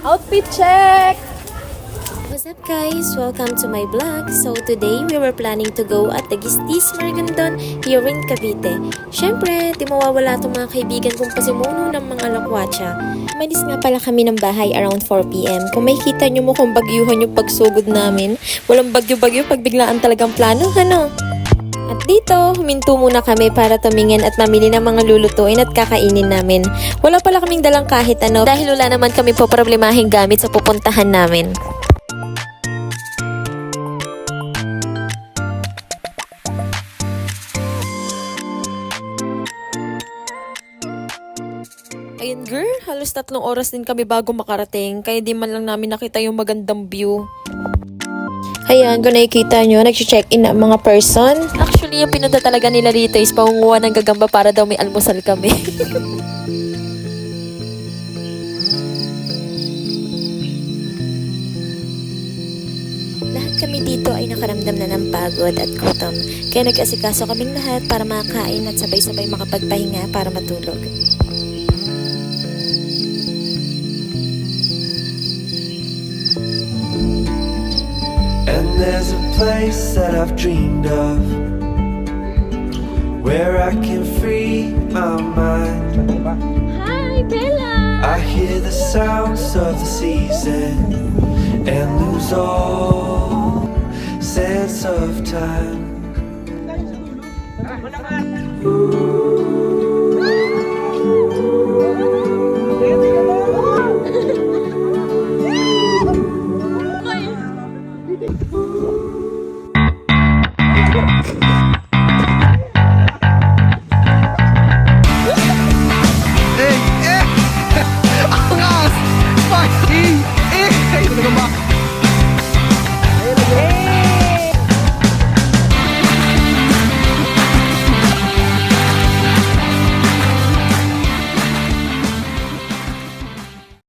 Outfit check! What's up guys? Welcome to my vlog. So today we were planning to go at the Gistis Maragondon here in Cavite. Syempre, di mawawala itong mga kaibigan kong pasimuno ng mga lakwatsa. Malis nga pala kami ng bahay around 4 PM. Kung makikita nyo mo kung bagyuhan yung pagsugod namin, walang bagyo-bagyo pag biglaan talagang plano, ano? At dito, huminto muna kami para tumingin at mamili ng mga lulutuin at kakainin namin. Wala pala kaming dalang kahit ano dahil wala naman kami po problemahing gamit sa pupuntahan namin. Ayun girl, halos 3 oras din kami bago makarating kaya di man lang namin nakita yung magandang view. Ayan, kung nakikita nyo, nag-check-in na ang mga person. Actually, yung pinunta talaga nila rito is pangunguha ng gagamba para daw may almusal kami. Lahat kami dito ay nakaramdam na ng pagod at gutom. Kaya nag-asikaso kaming lahat para makakain at sabay-sabay makapagpahinga para matulog. And there's a place that I've dreamed of, where I can free my mind. Hi, Bella! I hear the sounds of the season and lose all sense of time.